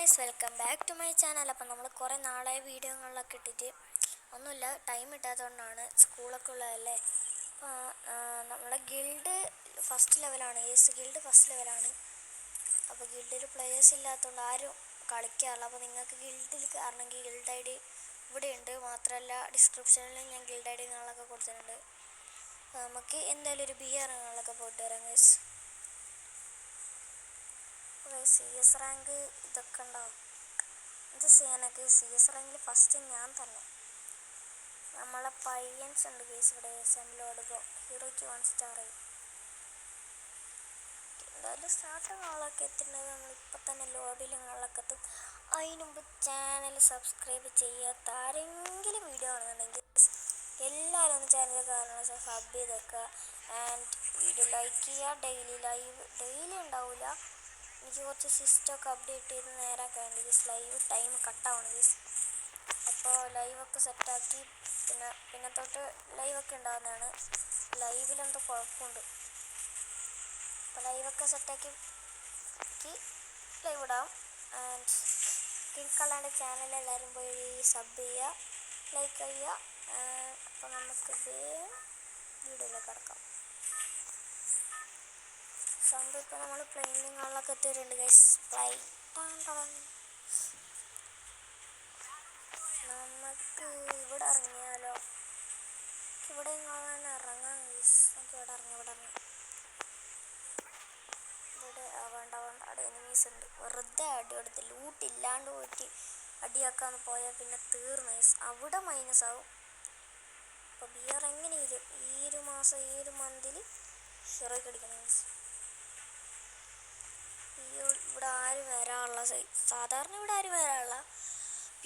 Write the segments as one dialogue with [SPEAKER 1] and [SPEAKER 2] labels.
[SPEAKER 1] Guys, welcome back to my channel. അപ്പം നമ്മൾ കുറേ നാളായ വീഡിയോകളിലൊക്കെ ഇട്ടിട്ട് ഒന്നുമില്ല, ടൈം കിട്ടാത്തതുകൊണ്ടാണ്. സ്കൂളൊക്കെ ഉള്ളതല്ലേ. അപ്പോൾ നമ്മളെ ഗിൽഡ് ഫസ്റ്റ് ലെവലാണ്. ഗിൽഡ് ഫസ്റ്റ് ലെവലാണ്. അപ്പോൾ ഗിൽഡിൽ പ്ലെയേഴ്സ് ഇല്ലാത്തതുകൊണ്ട് ആരും കളിക്കാറില്ല. അപ്പോൾ നിങ്ങൾക്ക് ഗിൽഡിൽ കയറണമെങ്കിൽ ഗിൽഡ് ഐ ഡി ഇവിടെയുണ്ട്. മാത്രമല്ല ഡിസ്ക്രിപ്ഷനിൽ ഞാൻ ഗിൽഡ് ഐ ഡി നിങ്ങളൊക്കെ കൊടുത്തിട്ടുണ്ട്. അപ്പോൾ നമുക്ക് എന്തായാലും ഒരു ബിയർ നിങ്ങളൊക്കെ പോയിട്ട് വരാം ഗൈസ്. CS റാങ്ക് ഇതൊക്കെ ഉണ്ടാവും. ഇത് ചെയ്യാനൊക്കെ CS റാങ്കിൽ ഫസ്റ്റ് ഞാൻ തന്നെ. നമ്മളെ പയ്യൻസ് ഉണ്ട് കേസ് ഇവിടെ. സെമ്മിലോട് ഹീറോയ്ക്ക് 1 സ്റ്റാർ. എന്തായാലും സ്റ്റാർട്ടിങ് ആളൊക്കെ എത്തുന്നത് നമ്മളിപ്പോൾ തന്നെ ലോബിയിൽ ആളൊക്കെ എത്തും. അതിന് മുമ്പ് ചാനൽ സബ്സ്ക്രൈബ് ചെയ്യാത്ത ആരെങ്കിലും വീഡിയോ ആണെന്നുണ്ടെങ്കിൽ എല്ലാവരും ഒന്ന് ചാനൽ കാരണം സബ് ചെയ്തൊക്കെ ആൻഡ് വീഡിയോ ലൈക്ക് ചെയ്യുക. ഡെയിലി ഉണ്ടാവില്ല, എനിക്ക് കുറച്ച് സിസ്റ്റമൊക്കെ അപ്ഡേറ്റ് ചെയ്ത് നേരാക്കാൻ വേണ്ടി ലൈവ് ടൈം കട്ടാവണം ഗീസ്. അപ്പോൾ ലൈവൊക്കെ സെറ്റാക്കി പിന്നെ തൊട്ട് ലൈവൊക്കെ ഉണ്ടാകുന്നതാണ്. ലൈവിലെന്തോ കുഴപ്പമുണ്ട്. അപ്പോൾ ലൈവൊക്കെ സെറ്റാക്കി ലൈവ് ഇടാം. ആൻഡ് കിൻകളാൻ്റെ ചാനൽ എല്ലാവരും പോയി സബ് ചെയ്യുക, ലൈക്ക് ചെയ്യുക. അപ്പോൾ നമുക്ക് വീഡിയോയിലേക്ക് കിടക്കാം. സംഭവം ഇപ്പോൾ നമ്മൾ പ്ലെയിനിങ്ങളൊക്കെ എത്തിയിട്ടുണ്ട് ഗൈസ്. നമുക്ക് ഇവിടെ ഇറങ്ങിയാലോ? ഇവിടെ ഇറങ്ങാം ഗൈസ്. നമുക്ക് ഇവിടെ ഇറങ്ങാം. ഇവിടെ വേണ്ട അവിടെ എനിമീസ് ഉണ്ട്. വെറുതെ അടി കൊടുത്ത് ലൂട്ടില്ലാണ്ട് പോയിട്ട് അടിയാക്കാന്ന് പോയാൽ പിന്നെ തീർന്നു ഗൈസ്. അവിടെ മൈനസ് ആവും. അപ്പോൾ ബിയർ എങ്ങനെയില്ല ഈ ഒരു മാസം ഈ ഒരു മന്തിൽ ഹീറോയ്ക്ക് അടിക്കണം ഗൈസ്. ഇവിടെ ആരും വരാനുള്ള സാധാരണ ഇവിടെ ആരും വരാനുള്ള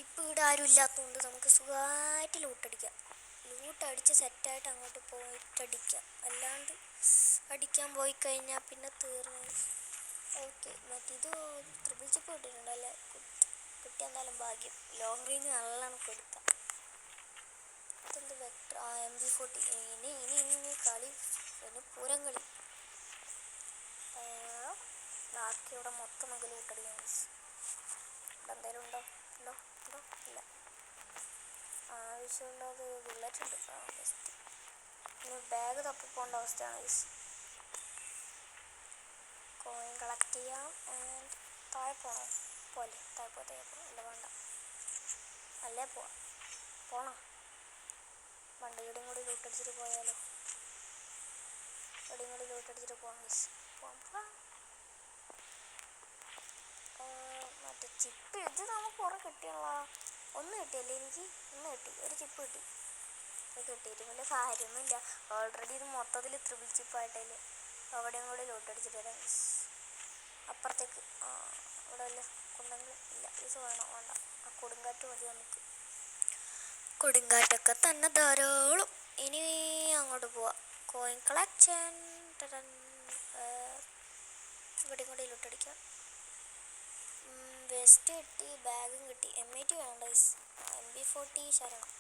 [SPEAKER 1] ഇപ്പം ഇവിടെ ആരും ഇല്ലാത്തതുകൊണ്ട് നമുക്ക് സുഖമായിട്ട് ലൂട്ടടിക്കാം. ലൂട്ടടിച്ച് സെറ്റായിട്ട് അങ്ങോട്ട് പോയിട്ടടിക്കാം. അല്ലാണ്ട് അടിക്കാൻ പോയി കഴിഞ്ഞാൽ പിന്നെ തീർന്നു. ഓക്കെ, മറ്റിത് ട്രിപ്പിൾ ചിപ്പ് കിട്ടിയിട്ടുണ്ടല്ലേ. കിട്ടിയ എന്തായാലും ഭാഗ്യം. ലോങ് റേഞ്ച് നല്ലോണം കൊടുക്കാം. ഇതെന്ത് വെക്ടർ MG40. ഇനി കളി പിന്നെ പൂരം കളി. ബാക്കി ഇവിടെ മൊത്തം നമുക്ക് ലൂട്ടടിക്കാം. ഇവിടെ എന്തെങ്കിലും ഉണ്ടോ? ഇല്ല. ആവശ്യമുള്ളത് ബുള്ളറ്റ് ഉണ്ട്. ബെസ്റ്റ്. ഇനി ബാഗ് തപ്പിപ്പോണ്ട അവസ്ഥയാണ്. കോയിൻ കളക്ട് ചെയ്യാം. ആൻഡ് താഴെ പോകണം. താഴെ അല്ല വേണ്ട, അല്ലേ പോണോ? വണ്ടിയുടെയും കൂടി ലൂട്ടടിച്ചിട്ട് പോയാലോ? ഇവിടെയും കൂടി ലൂട്ടടിച്ചിട്ട് പോകാം. മറ്റേ ചിപ്പ് ഇത് നമുക്ക് കുറേ കിട്ടിയുള്ള ഒന്ന് കിട്ടിയല്ലേ എനിക്ക്? ഒരു ചിപ്പ് കിട്ടി. അത് കിട്ടിയിട്ട് വലിയ കാര്യമൊന്നുമില്ല. ഓൾറെഡി ഇത് മൊത്തത്തിൽ ത്രിബിൾ ചിപ്പായിട്ടല്ലേ. അവിടെയും കൂടി ലൂട്ടടിച്ചിട്ട് വരാം. അപ്പുറത്തേക്ക് ഇവിടെ വല്ല കുണ്ടെങ്കിലും ഇല്ല. ഇത് വേണ്ട. ആ കൊടുങ്കാറ്റ് മതി നമുക്ക്. കൊടുങ്കാറ്റൊക്കെ തന്നെ ധാരാളം. ഇനി അങ്ങോട്ട് പോവാം. Coin collection. ഇവിടെയും കൂടി ലൂട്ടടിക്കാം. വെസ്റ്റ് കിട്ടി, ബാഗും കിട്ടി. M80 വേണ്ട. MB40 ശരണം.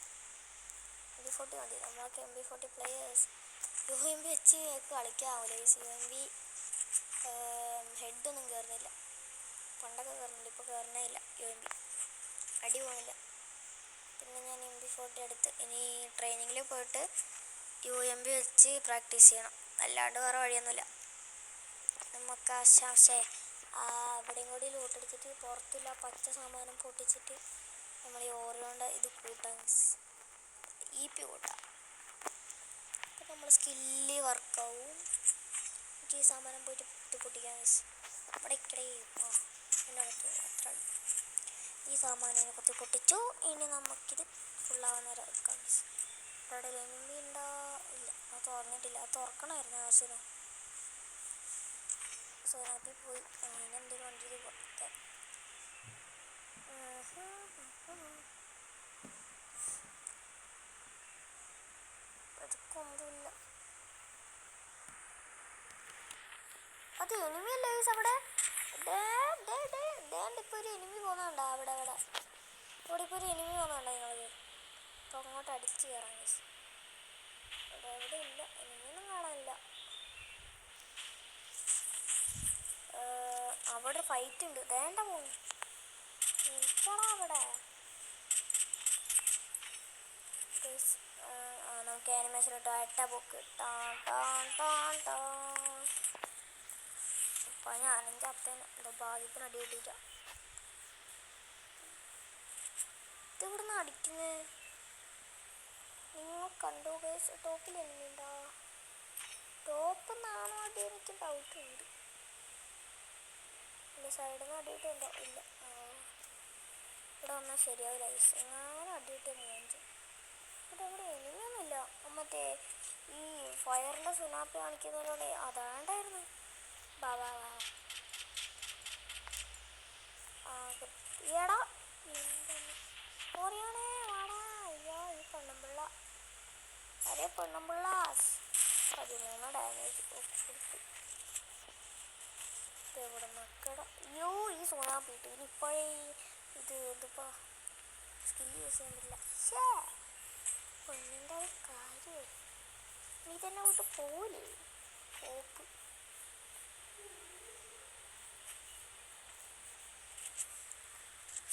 [SPEAKER 1] MB40 മതി. നമ്മളൊക്കെ MB40 പ്ലേയേഴ്സ്. UMP വെച്ച് കളിക്കാവില്ല. UMP ഹെഡൊന്നും കയറുന്നില്ല. പണ്ടൊക്കെ കയറുന്നില്ല, ഇപ്പോൾ കയറുന്നേ ഇല്ല. UMP അടി പോണില്ല. പിന്നെ ഞാൻ MB40 എടുത്ത് ഇനി ട്രെയിനിങ്ങിൽ പോയിട്ട് UMP വെച്ച് പ്രാക്ടീസ് ചെയ്യണം. അല്ലാണ്ട് വേറെ വഴിയൊന്നുമില്ല. നമുക്ക് ഇവിടെയും കൂടി ലൂട്ടടിച്ചിട്ട് പുറത്തുള്ള പച്ച സാമാനം പൊട്ടിച്ചിട്ട് നമ്മൾ ഈ ഓറിയോണ്ട് ഇത് കൂട്ടാം. EP കൂട്ടാം. അപ്പം നമ്മൾ സ്കില്ല് വർക്കാവും. ഈ സാമാനം പോയിട്ട് പൊട്ടിക്കാം. ഇവിടെ എൻ്റെ അത്ര ഈ സാമാനം കൊത്തി പൊട്ടിച്ചു. ഇനി നമുക്കിത് ഫുള്ളാവുന്ന നേരം എടുക്കാം. ഇവിടെ എനിമി ഉണ്ടോ? ഇല്ല, അത് തുറന്നിട്ടില്ല. അത് തുറക്കണമായിരുന്നു ആവശ്യം. സോനാപ്പി പോയി. അങ്ങനെ എന്തെങ്കിലും വണ്ടി കൊടുത്തേ. അതൊക്കൊന്നുമില്ല. അത് എനിമിയല്ലേ അവിടെ? ഇപ്പോൾ ഒരു എനിമി പോകുന്നുണ്ടോ? അവിടെ ഇപ്പോൾ ഒരു എനിമി പോകുന്നുണ്ടോ നിങ്ങൾക്ക്? അപ്പോൾ അങ്ങോട്ട് അടിച്ച് കയറാം. അവിടെ ഇല്ല, എനിമിയൊന്നും കാണാനില്ല. അവിടെ ഫൈറ്റ് ഉണ്ട്. വേണ്ട പോകുന്നു. നിൽക്കടാ അവിടെ. നമുക്ക് ആനിമേഷൻ ഇട്ടോ എട്ട ബുക്ക് അപ്പം ഞാനെങ്കിൽ അത്തേനെ എന്തോ ഭാഗ്യത്തിന് അടി കിട്ടിയില്ല. ഇത് ഇവിടുന്ന് അടിക്കുന്നത് നിങ്ങൾ കണ്ടു ഗൈസ്. ടോപ്പിൽ എന്നുണ്ടോ? ടോപ്പ് നിന്നാണോ അടി? എനിക്ക് ഡൗട്ട് ഉണ്ട്. ഇല്ല സൈഡിൽ നിന്ന് അടിയിട്ടുണ്ടോ? ഇല്ല. ഇവിടെ വന്നാൽ ശരിയാവില്ല ഗൈസ്. എങ്ങാനും അടിയിട്ട് മൂഞ്ച്. ഇവിടെ ഇവിടെ എനിമയൊന്നുമില്ല. മറ്റേ ഈ ഫയറിൻ്റെ സുനാപ്പി കാണിക്കുന്നതിലൂടെ അതാണ്ടായിരുന്നു. ബാ ബാ ബാ എടാ ഓറിയാണേ വാടാ. അയ്യോ ഈ പെണ്ണുമ്പിള്ള. അരേ പെണ്ണുമ്പിള്ള 13 ഡാമേജ് കൊടുത്തു. ഇവിടെ നക്കട. അയ്യോ ഈ സോനാപ്പിട്ട് ഇനിയിപ്പോഴേ ഇത് ഇതിപ്പോൾ സ്കില്ല് യൂസ് ചെയ്യുന്നില്ല. ഷേ പെണ്ണിൻ്റെ കാര്യമേ നീ തന്നെ വിട്ട് പോലെ കോപ്പ്.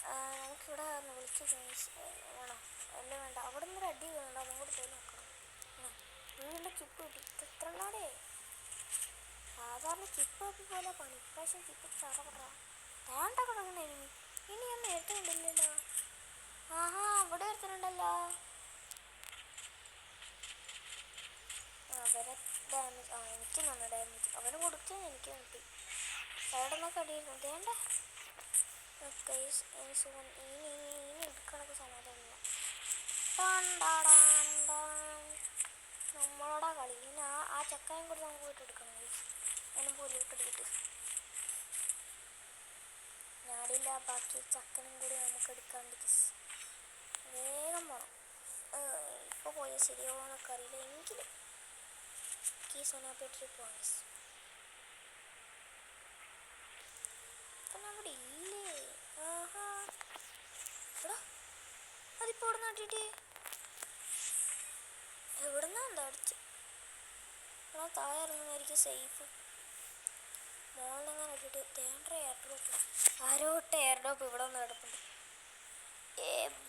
[SPEAKER 1] നമുക്കിവിടെ ഒന്ന് വിളിച്ച് വേണോ? അല്ല വേണ്ട. അവിടെ നിന്ന് ഒരു അടി വീണുണ്ടോ? അങ്ങോട്ട് പോയി നോക്കണം. വീടിൻ്റെ ചിപ്പ് കിട്ടി. ഇത് എത്ര ഉണ്ടാടേ? സാധാരണ ചിപ്പ് ഒക്കെ പോലെ പണി. ഇപ്രാവശ്യം ചിപ്പ് ചറപറ വേണ്ട കിടക്കുന്ന എനിമി. ഇനി ഞാൻ നേരത്തെ ഉണ്ടല്ലോ. ആഹാ അവിടെ ഒരുത്തനുണ്ടല്ലോ. അവരെ ഡാമേജ് എനിക്ക് നല്ല ഡാമേജ് അവന് കൊടുത്ത് എനിക്ക് കിട്ടി. സൈഡിന്നൊക്കെ അടിയിരുന്നു. വേണ്ട ഇനി എടുക്കണൊക്കെ സമാധാനമില്ല. നമ്മളോടാ കളി. ഇനി ആ ചക്കായും കൂടി നമുക്ക് പോയിട്ട് എടുക്കണം. അതിനും പോലും ഇട്ടിട്ട് ഞാടില്ല. ബാക്കി ചക്കനും കൂടി നമുക്ക് എടുക്കാണ്ട് വേഗം പോകണം. ഇപ്പോൾ പോയാൽ ശരിയാവുമെന്നൊക്കെ അറിയില്ല. എങ്കിലും ഈ സോനാപ്പേട്ടിൽ പോകാം. അപ്പം അവിടെ ഇല്ലേ? ആഹാ എടാ അതിപ്പോൾ ഇവിടെ നട്ടിട്ട് എവിടുന്നാ എന്താ അടിച്ച്? എടാ താഴെ ഇറങ്ങുന്നതായിരിക്കും സേഫ്. മോളിനെങ്ങനെ ഇട്ടിട്ട് തേണ്ട എയർ ഡ്രോപ്പ്. ആരോട്ട് എയർ ഡ്രോപ്പ് ഇവിടെ ഒന്ന് കിടപ്പുണ്ട്.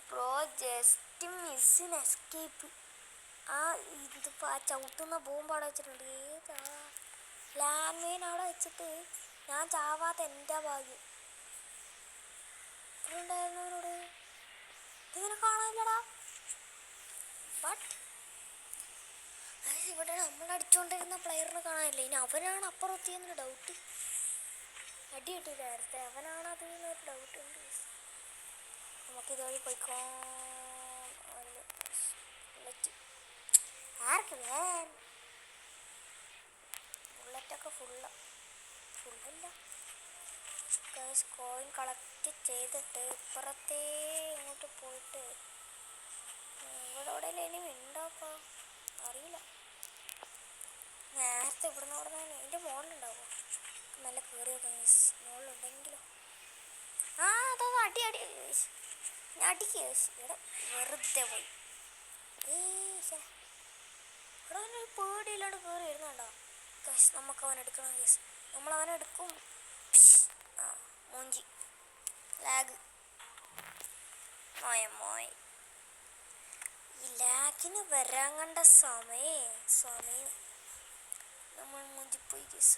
[SPEAKER 1] ബ്രോ ജസ്റ്റ് മിസ്സിന് എസ്കേപ്പ്. ഇതിപ്പോൾ ആ ചവിട്ടുന്ന ബോംബ് വെച്ചിട്ടുണ്ട്. ഏതാ ലാൻഡ് മൈൻ അവിടെ വെച്ചിട്ട് ഞാൻ ചാവാത്ത എൻ്റെ ഭാഗ്യം. ഉണ്ടായിരുന്നവരോട് ഇതിങ്ങനെ കാണാനില്ലടാ. ബട്ട് ഇവിടെ നമ്മൾ അടിച്ചുകൊണ്ടിരുന്ന പ്ലെയറിനെ കാണാനില്ല. ഇനി അവനാണ് അപ്പുറത്തിയെന്നൊരു ഡൗട്ട്. അടി കിട്ടിയില്ല നേരത്തെ. അവനാണ് അതിൽ നിന്നൊരു ഡൗട്ട് ഉണ്ട്. നമുക്കിതുവഴി പോയിക്കോ. ആർക്ക് വേൻ ബുള്ളറ്റൊക്കെ ഫുള്ളല്ല. കോയിൻ കളക്ട് ചെയ്തിട്ട് ഇപ്പുറത്തേ ഇങ്ങോട്ട് പോയിട്ട് ഇവിടെ എവിടെയെങ്കിലും ഇനി ഉണ്ടോപ്പോൾ അറിയില്ല. നേരത്തെ ഇവിടുന്ന് അവിടെ നിന്ന് എൻ്റെ മുകളിലുണ്ടാവുമോ? നല്ല കയറി വെക്കാം മുകളിലുണ്ടെങ്കിലോ. അതാ അടി ഞാൻ അടിക്കുക. ഇവിടെ വെറുതെ പോയി. ഇവിടെ അവനൊരു പേടിയില്ലാണ്ട് കയറി വരുന്നുണ്ടോ? നമുക്ക് അവനെടുക്കണം കേസ്. നമ്മളവനെടുക്കും. മൂഞ്ചി ലാഗ് മോയ. ഈ ലാഗിന് വരാൻ കണ്ട സമയം നമ്മൾ മൂഞ്ചിപ്പോയി കേസ്.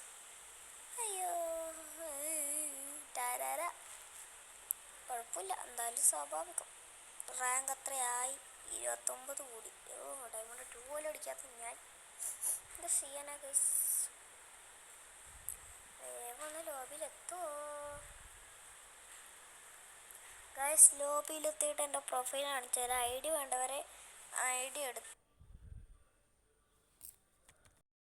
[SPEAKER 1] അയ്യോ ടാരാര. കുഴപ്പമില്ല, എന്തായാലും സ്വാഭാവികം. റാങ്ക് അത്രയായി 29 കൂടി. ഡയമണ്ട് 2 പോലും അടിക്കാത്ത ഞാൻ എന്താ ചെയ്യാനാ ഗൈസ്? വേഗം ഒന്ന് ലോബിയിലെത്തുമോ ഗൈസ്? ലോബിയിലെത്തിയിട്ട് എൻ്റെ പ്രൊഫൈൽ കാണിച്ചു തരാം. ID വേണ്ടവരെ ID എടുത്ത്